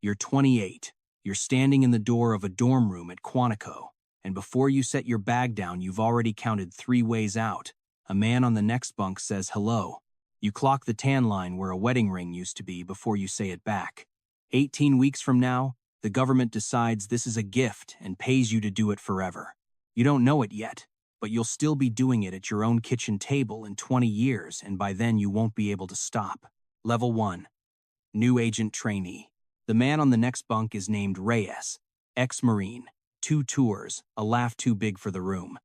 You're 28. You're standing in the door of a dorm room at Quantico, and before you set your bag down, you've already counted 3 ways out. A man on the next bunk says hello. You clock the tan line where a wedding ring used to be before you say it back. 18 weeks from now, the government decides this is a gift and pays you to do it forever. You don't know it yet, but you'll still be doing it at your own kitchen table in 20 years, and by then you won't be able to stop. Level 1. New Agent Trainee. The man on the next bunk is named Reyes, ex-Marine, 2 tours, a laugh too big for the room.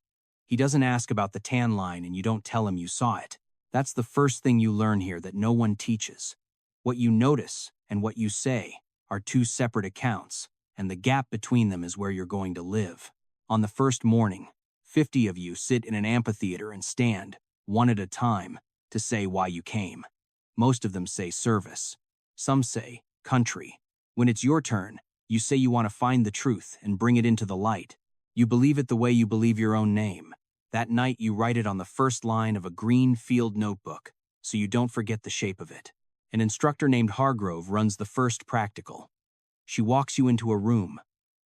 He doesn't ask about the tan line and you don't tell him you saw it. That's the first thing you learn here that no one teaches. What you notice and what you say are 2 separate accounts, and the gap between them is where you're going to live. On the first morning, 50 of you sit in an amphitheater and stand, one at a time, to say why you came. Most of them say service. Some say country. When it's your turn, you say you want to find the truth and bring it into the light. You believe it the way you believe your own name. That night you write it on the first line of a green field notebook, so you don't forget the shape of it. An instructor named Hargrove runs the first practical. She walks you into a room,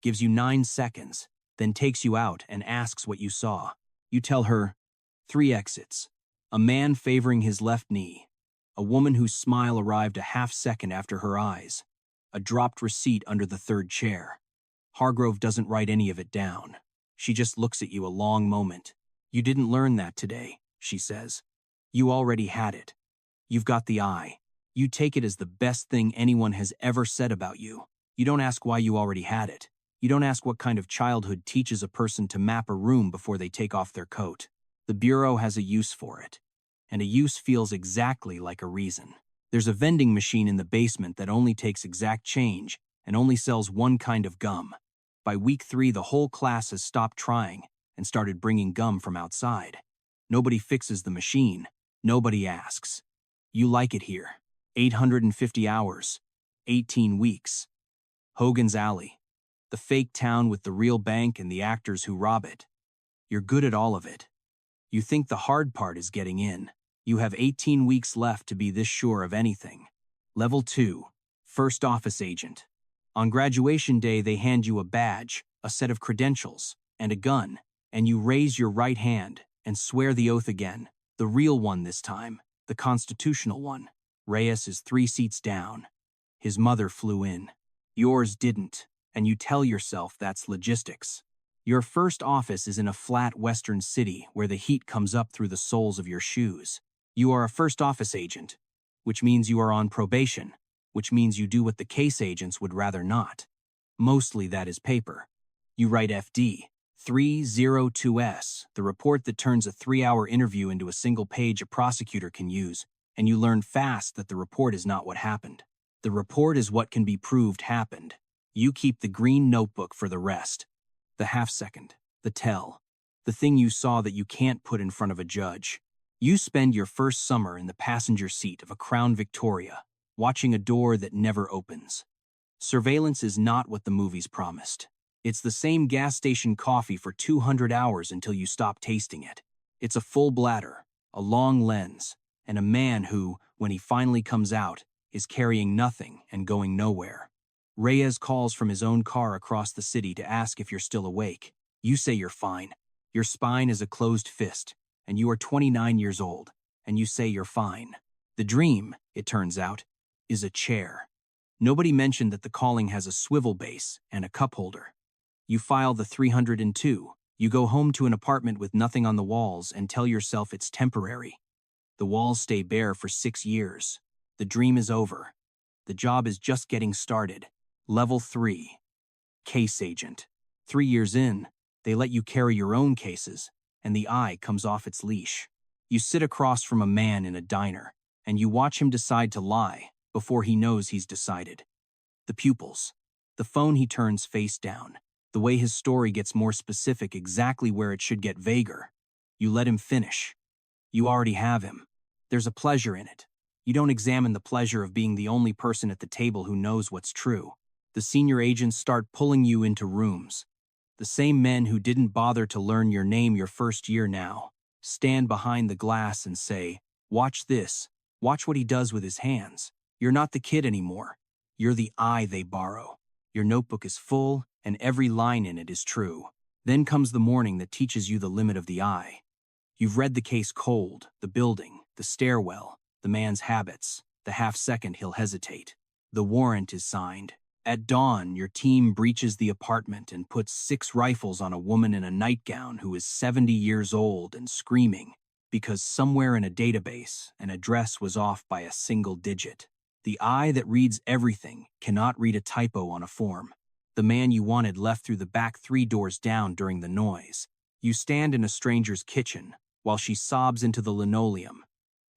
gives you 9 seconds, then takes you out and asks what you saw. You tell her 3 exits. A man favoring his left knee. A woman whose smile arrived a half second after her eyes. A dropped receipt under the 3rd chair. Hargrove doesn't write any of it down. She just looks at you a long moment. You didn't learn that today, she says. You already had it. You've got the eye. You take it as the best thing anyone has ever said about you. You don't ask why you already had it. You don't ask what kind of childhood teaches a person to map a room before they take off their coat. The Bureau has a use for it. And a use feels exactly like a reason. There's a vending machine in the basement that only takes exact change and only sells one kind of gum. By week 3, the whole class has stopped trying and started bringing gum from outside. Nobody fixes the machine. Nobody asks. You like it here. 850 hours. 18 weeks. Hogan's Alley. The fake town with the real bank and the actors who rob it. You're good at all of it. You think the hard part is getting in. You have 18 weeks left to be this sure of anything. Level 2. First Office Agent. On graduation day, they hand you a badge, a set of credentials, and a gun, and you raise your right hand and swear the oath again, the real one this time, the constitutional one. Reyes is 3 seats down. His mother flew in. Yours didn't, and you tell yourself that's logistics. Your first office is in a flat western city where the heat comes up through the soles of your shoes. You are a first office agent, which means you are on probation, which means you do what the case agents would rather not. Mostly that is paper. You write FD 302S, the report that turns a 3-hour interview into a single page a prosecutor can use, and you learn fast that the report is not what happened. The report is what can be proved happened. You keep the green notebook for the rest. The half second, the tell, the thing you saw that you can't put in front of a judge. You spend your first summer in the passenger seat of a Crown Victoria, watching a door that never opens. Surveillance is not what the movies promised. It's the same gas station coffee for 200 hours until you stop tasting it. It's a full bladder, a long lens, and a man who, when he finally comes out, is carrying nothing and going nowhere. Reyes calls from his own car across the city to ask if you're still awake. You say you're fine. Your spine is a closed fist, and you are 29 years old, and you say you're fine. The dream, it turns out, is a chair. Nobody mentioned that the calling has a swivel base and a cup holder. You file the 302. You go home to an apartment with nothing on the walls and tell yourself it's temporary. The walls stay bare for 6 years. The dream is over. The job is just getting started. Level 3. Case Agent. 3 years in, they let you carry your own cases, and the eye comes off its leash. You sit across from a man in a diner, and you watch him decide to lie before he knows he's decided. The pupils. The phone he turns face down. The way his story gets more specific exactly where it should get vaguer. You let him finish. You already have him. There's a pleasure in it. You don't examine the pleasure of being the only person at the table who knows what's true. The senior agents start pulling you into rooms. The same men who didn't bother to learn your name your first year now stand behind the glass and say, "Watch this. Watch what he does with his hands. You're not the kid anymore. You're the I they borrow. Your notebook is full, and every line in it is true. Then comes the morning that teaches you the limit of the I. You've read the case cold, the building, the stairwell, the man's habits, the half-second he'll hesitate. The warrant is signed. At dawn, your team breaches the apartment and puts 6 rifles on a woman in a nightgown who is 70 years old and screaming because somewhere in a database, an address was off by a single digit. The eye that reads everything cannot read a typo on a form. The man you wanted left through the back 3 doors down during the noise. You stand in a stranger's kitchen while she sobs into the linoleum,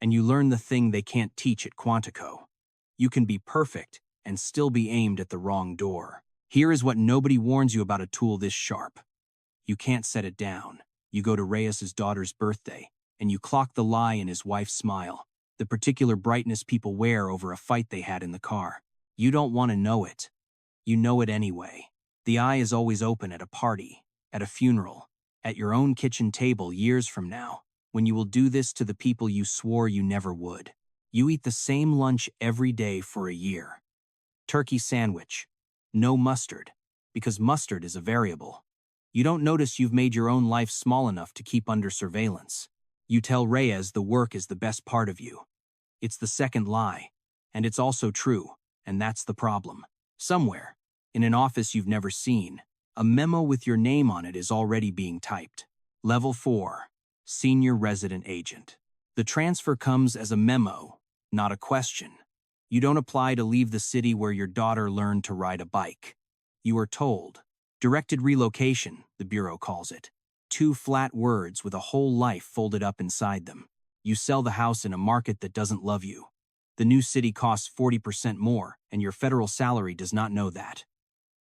and you learn the thing they can't teach at Quantico. You can be perfect and still be aimed at the wrong door. Here is what nobody warns you about a tool this sharp. You can't set it down. You go to Reyes's daughter's birthday, and you clock the lie in his wife's smile, the particular brightness people wear over a fight they had in the car. You don't want to know it. You know it anyway. The eye is always open at a party, at a funeral, at your own kitchen table years from now, when you will do this to the people you swore you never would. You eat the same lunch every day for a year. Turkey sandwich. No mustard, because mustard is a variable. You don't notice you've made your own life small enough to keep under surveillance. You tell Reyes the work is the best part of you. It's the second lie, and it's also true, and that's the problem. Somewhere, in an office you've never seen, a memo with your name on it is already being typed. Level 4, Senior Resident Agent. The transfer comes as a memo, not a question. You don't apply to leave the city where your daughter learned to ride a bike. You are told. Directed relocation, the Bureau calls it. 2 flat words with a whole life folded up inside them. You sell the house in a market that doesn't love you. The new city costs 40% more, and your federal salary does not know that.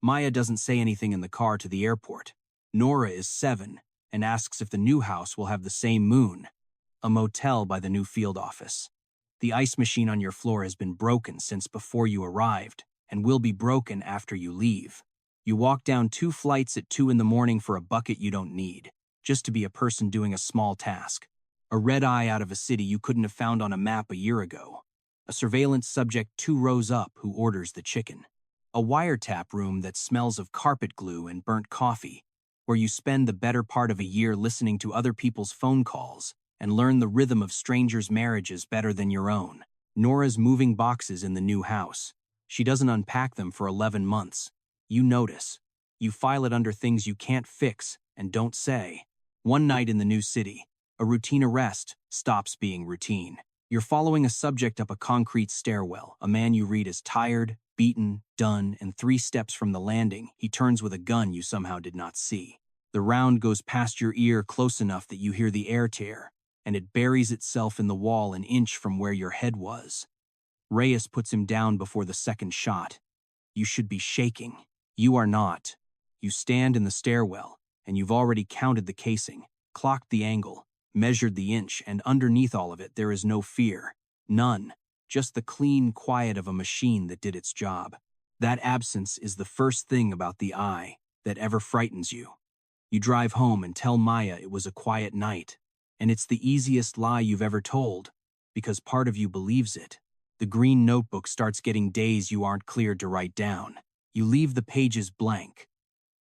Maya doesn't say anything in the car to the airport. Nora is 7 and asks if the new house will have the same moon. A motel by the new field office. The ice machine on your floor has been broken since before you arrived, and will be broken after you leave. You walk down 2 flights at 2 in the morning for a bucket you don't need, just to be a person doing a small task. A red eye out of a city you couldn't have found on a map a year ago. A surveillance subject 2 rows up who orders the chicken. A wiretap room that smells of carpet glue and burnt coffee, where you spend the better part of a year listening to other people's phone calls and learn the rhythm of strangers' marriages better than your own. Nora's moving boxes in the new house. She doesn't unpack them for 11 months. You notice. You file it under things you can't fix and don't say. One night in the new city, a routine arrest stops being routine. You're following a subject up a concrete stairwell, a man you read is tired, beaten, done, and 3 steps from the landing, he turns with a gun you somehow did not see. The round goes past your ear close enough that you hear the air tear, and it buries itself in the wall an inch from where your head was. Reyes puts him down before the second shot. You should be shaking. You are not. You stand in the stairwell, and you've already counted the casing, clocked the angle, measured the inch, and underneath all of it there is no fear. None. Just the clean quiet of a machine that did its job. That absence is the first thing about the eye that ever frightens you. You drive home and tell Maya it was a quiet night, and it's the easiest lie you've ever told, because part of you believes it. The green notebook starts getting days you aren't cleared to write down. You leave the pages blank.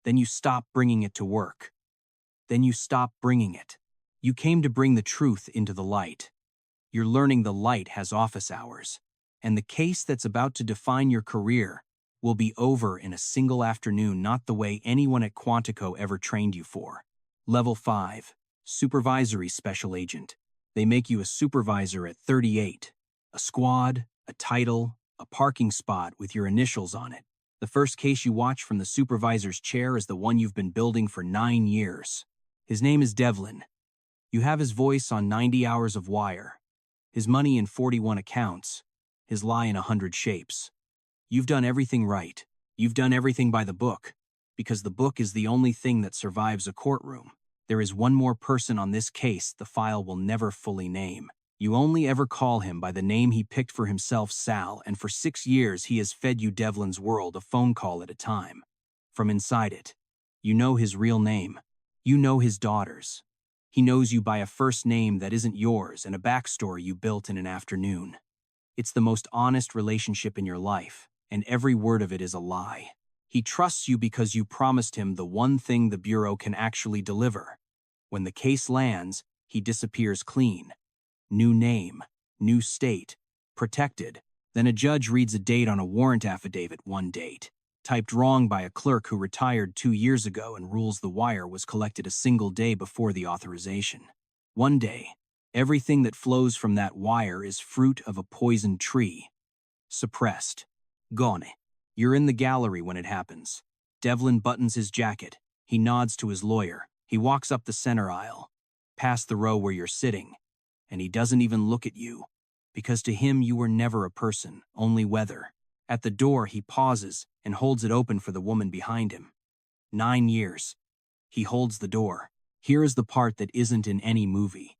Then you stop bringing it to work. Then you stop bringing it. You came to bring the truth into the light. You're learning the light has office hours, and the case that's about to define your career will be over in a single afternoon, not the way anyone at Quantico ever trained you for. Level 5. Supervisory Special Agent. They make you a supervisor at 38. A squad, a title, a parking spot with your initials on it. The first case you watch from the supervisor's chair is the one you've been building for 9 years. His name is Devlin. You have his voice on 90 hours of wire, his money in 41 accounts, his lie in 100 shapes. You've done everything right. You've done everything by the book, because the book is the only thing that survives a courtroom. There is one more person on this case the file will never fully name. You only ever call him by the name he picked for himself, Sal, and for 6 years he has fed you Devlin's world a phone call at a time. From inside it, you know his real name. You know his daughter's. He knows you by a first name that isn't yours and a backstory you built in an afternoon. It's the most honest relationship in your life. and every word of it is a lie. He trusts you because you promised him the one thing the Bureau can actually deliver. When the case lands, he disappears clean. New name, new state, protected. Then a judge reads a date on a warrant affidavit, one date, typed wrong by a clerk who retired 2 years ago, and rules the wire was collected a single day before the authorization. One day, everything that flows from that wire is fruit of a poisoned tree. Suppressed. Gone. You're in the gallery when it happens. Devlin buttons his jacket. He nods to his lawyer. He walks up the center aisle, past the row where you're sitting, and he doesn't even look at you, because to him you were never a person, only weather. At the door, he pauses and holds it open for the woman behind him. 9 years. He holds the door. Here is the part that isn't in any movie.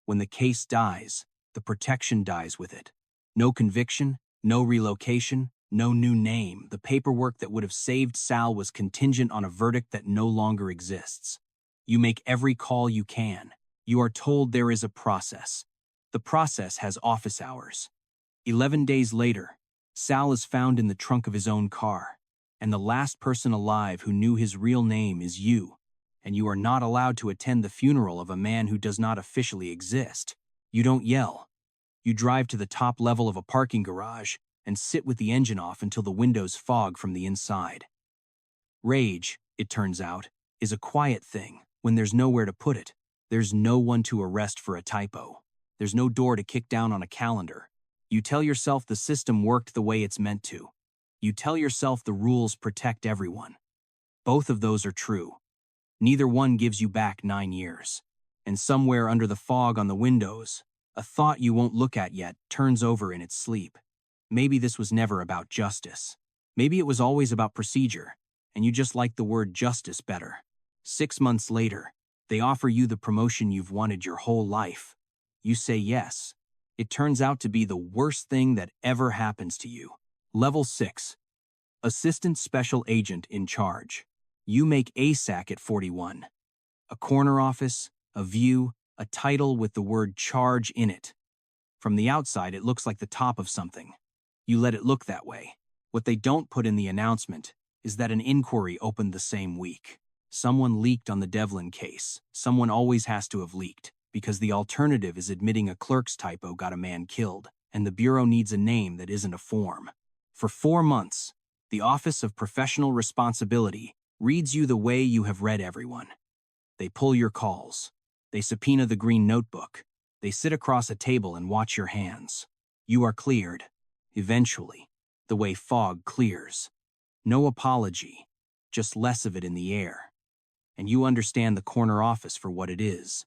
When the case dies, the protection dies with it. No conviction, no relocation, no new name. The paperwork that would have saved Sal was contingent on a verdict that no longer exists. You make every call you can. You are told there is a process. The process has office hours. 11 days later, Sal is found in the trunk of his own car, and the last person alive who knew his real name is you, and you are not allowed to attend the funeral of a man who does not officially exist. You don't yell. You drive to the top level of a parking garage and sit with the engine off until the windows fog from the inside. Rage, it turns out, is a quiet thing when there's nowhere to put it. There's no one to arrest for a typo. There's no door to kick down on a calendar. You tell yourself the system worked the way it's meant to. You tell yourself the rules protect everyone. Both of those are true. Neither one gives you back 9 years. And somewhere under the fog on the windows, a thought you won't look at yet turns over in its sleep. Maybe this was never about justice. Maybe it was always about procedure, and you just like the word justice better. 6 months later, they offer you the promotion you've wanted your whole life. You say yes. It turns out to be the worst thing that ever happens to you. Level 6. Assistant Special Agent in Charge. You make ASAC at 41. A corner office, a view, a title with the word charge in it. From the outside, it looks like the top of something. You let it look that way. What they don't put in the announcement is that an inquiry opened the same week. Someone leaked on the Devlin case. Someone always has to have leaked, because the alternative is admitting a clerk's typo got a man killed, and the Bureau needs a name that isn't a form. For 4 months, the Office of Professional Responsibility reads you the way you have read everyone. They pull your calls. They subpoena the green notebook. They sit across a table and watch your hands. You are cleared. Eventually, the way fog clears. No apology, just less of it in the air. And you understand the corner office for what it is.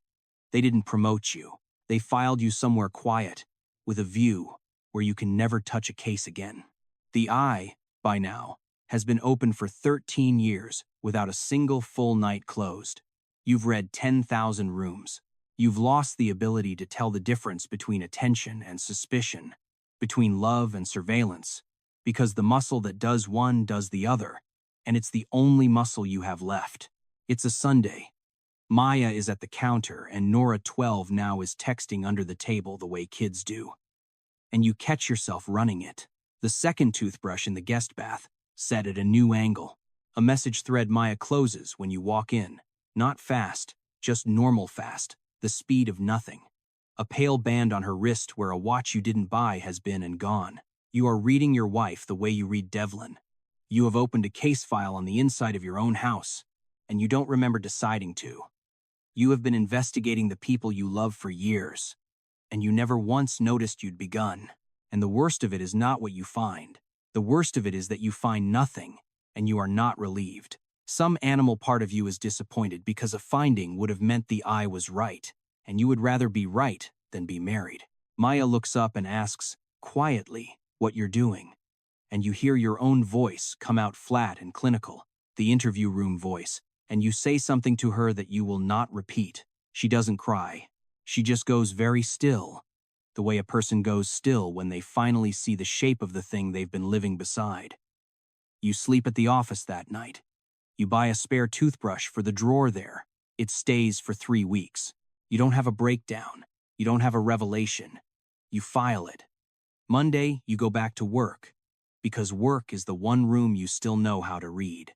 They didn't promote you. They filed you somewhere quiet, with a view where you can never touch a case again. The Eye, by now, has been open for 13 years without a single full night closed. You've read 10,000 rooms. You've lost the ability to tell the difference between attention and suspicion, between love and surveillance, because the muscle that does one does the other, and it's the only muscle you have left. It's a Sunday. Maya is at the counter, and Nora, 12 now, is texting under the table the way kids do. And you catch yourself running it. The second toothbrush in the guest bath, set at a new angle. A message thread Maya closes when you walk in. Not fast, just normal fast, the speed of nothing. A pale band on her wrist where a watch you didn't buy has been and gone. You are reading your wife the way you read Devlin. You have opened a case file on the inside of your own house, and you don't remember deciding to. You have been investigating the people you love for years, and you never once noticed you'd begun. And the worst of it is not what you find. The worst of it is that you find nothing, and you are not relieved. Some animal part of you is disappointed because a finding would have meant the Eye was right, and you would rather be right than be married. Maya looks up and asks, quietly, what you're doing. And you hear your own voice come out flat and clinical, the interview room voice, and you say something to her that you will not repeat. She doesn't cry. She just goes very still, the way a person goes still when they finally see the shape of the thing they've been living beside. You sleep at the office that night. You buy a spare toothbrush for the drawer there. It stays for 3 weeks. You don't have a breakdown. You don't have a revelation. You file it. Monday, you go back to work. Because work is the one room you still know how to read.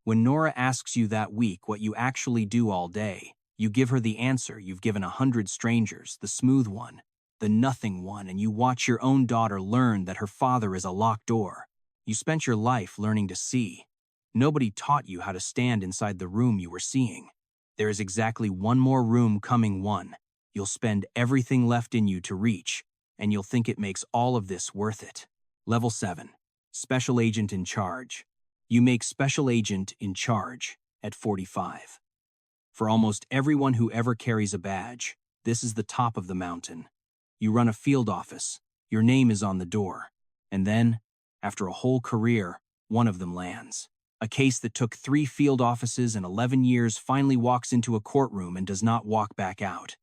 When Nora asks you that week what you actually do all day, you give her the answer you've given 100 strangers, the smooth one, the nothing one, and you watch your own daughter learn that her father is a locked door. You spent your life learning to see. Nobody taught you how to stand inside the room you were seeing. There is exactly one more room coming, one. You'll spend everything left in you to reach, and you'll think it makes all of this worth it. Level 7. Special Agent in Charge. You make Special Agent in Charge at 45. For almost everyone who ever carries a badge, this is the top of the mountain. You run a field office, your name is on the door, and then, after a whole career, one of them lands. A case that took 3 field offices and 11 years finally walks into a courtroom and does not walk back out.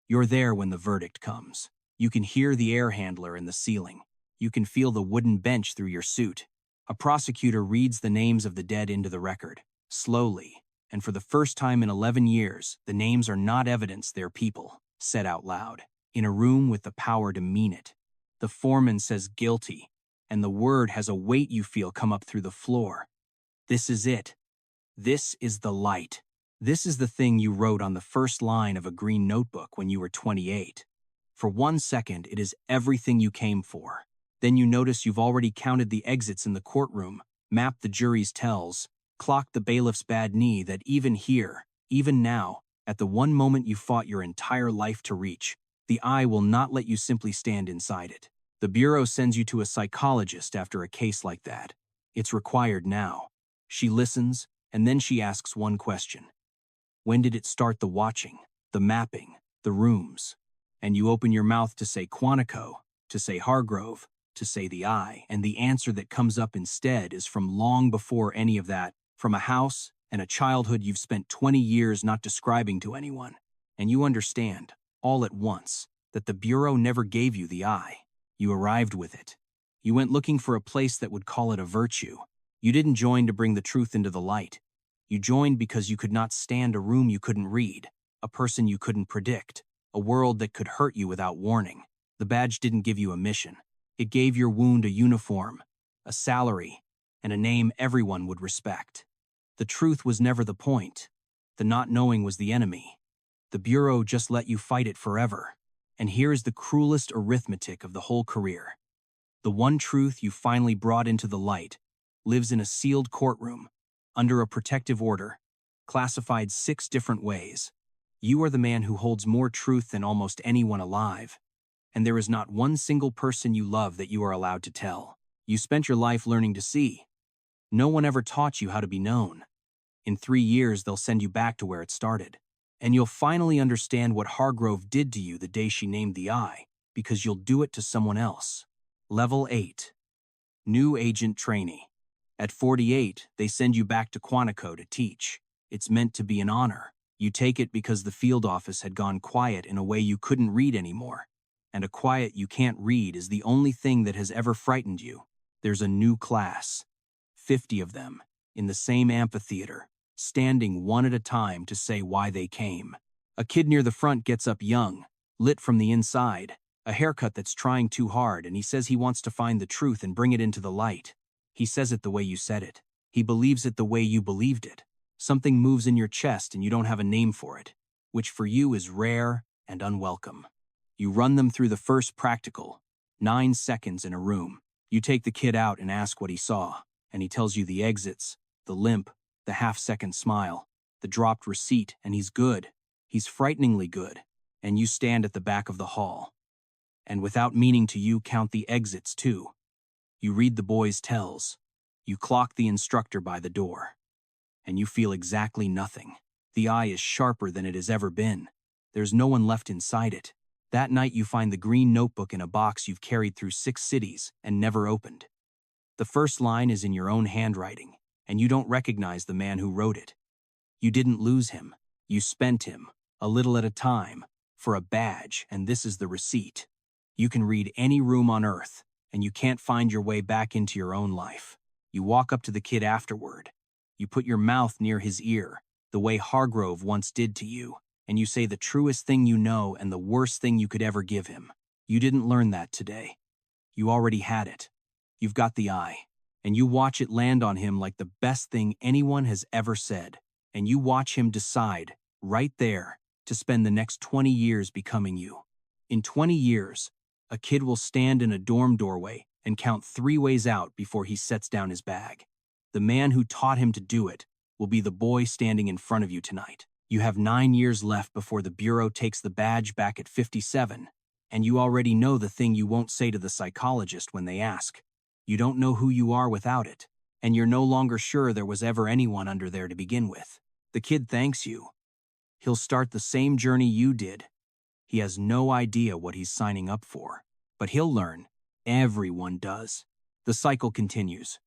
You're there when the verdict comes. You can hear the air handler in the ceiling. You can feel the wooden bench through your suit. A prosecutor reads the names of the dead into the record, slowly, and for the first time in 11 years, the names are not evidence they're people, said out loud, in a room with the power to mean it. The foreman says guilty, and the word has a weight you feel come up through the floor. This is it. This is the light. This is the thing you wrote on the first line of a green notebook when you were 28. For 1 second, it is everything you came for. Then you notice you've already counted the exits in the courtroom, mapped the jury's tells, clocked the bailiff's bad knee that even here, even now, at the one moment you fought your entire life to reach, the eye will not let you simply stand inside it. The bureau sends you to a psychologist after a case like that. It's required now. She listens, and then she asks one question. When did it start, the watching, the mapping, the rooms? And you open your mouth to say Quantico, to say Hargrove, to say the eye, and the answer that comes up instead is from long before any of that, from a house and a childhood you've spent 20 years not describing to anyone. And you understand, all at once, that the bureau never gave you the eye. You arrived with it. You went looking for a place that would call it a virtue. You didn't join to bring the truth into the light. You joined because you could not stand a room you couldn't read, a person you couldn't predict, a world that could hurt you without warning. The badge didn't give you a mission. It gave your wound a uniform, a salary, and a name everyone would respect. The truth was never the point. The not knowing was the enemy. The bureau just let you fight it forever. And here is the cruelest arithmetic of the whole career. The one truth you finally brought into the light lives in a sealed courtroom, under a protective order, classified 6 different ways. You are the man who holds more truth than almost anyone alive. And there is not one single person you love that you are allowed to tell. You spent your life learning to see. No one ever taught you how to be known. In 3 years, they'll send you back to where it started. And you'll finally understand what Hargrove did to you the day she named the eye, because you'll do it to someone else. Level 8. New Agent Trainee. At 48, they send you back to Quantico to teach. It's meant to be an honor. You take it because the field office had gone quiet in a way you couldn't read anymore. And a quiet you can't read is the only thing that has ever frightened you. There's a new class. 50 of them, in the same amphitheater, standing one at a time to say why they came. A kid near the front gets up young, lit from the inside, a haircut that's trying too hard, and he says he wants to find the truth and bring it into the light. He says it the way you said it. He believes it the way you believed it. Something moves in your chest and you don't have a name for it, which for you is rare and unwelcome. You run them through the first practical, 9 seconds in a room. You take the kid out and ask what he saw, and he tells you the exits, the limp, the half-second smile, the dropped receipt, and he's good. He's frighteningly good. And you stand at the back of the hall. And without meaning to, you count the exits too. You read the boy's tells. You clock the instructor by the door. And you feel exactly nothing. The eye is sharper than it has ever been. There's no one left inside it. That night you find the green notebook in a box you've carried through 6 cities and never opened. The first line is in your own handwriting, and you don't recognize the man who wrote it. You didn't lose him. You spent him, a little at a time, for a badge, and this is the receipt. You can read any room on earth, and you can't find your way back into your own life. You walk up to the kid afterward. You put your mouth near his ear, the way Hargrove once did to you, and you say the truest thing you know and the worst thing you could ever give him. You didn't learn that today. You already had it. You've got the eye. And you watch it land on him like the best thing anyone has ever said. And you watch him decide, right there, to spend the next 20 years becoming you. In 20 years, a kid will stand in a dorm doorway and count 3 ways out before he sets down his bag. The man who taught him to do it will be the boy standing in front of you tonight. You have 9 years left before the bureau takes the badge back at 57, and you already know the thing you won't say to the psychologist when they ask. You don't know who you are without it, and you're no longer sure there was ever anyone under there to begin with. The kid thanks you. He'll start the same journey you did. He has no idea what he's signing up for, but he'll learn. Everyone does. The cycle continues.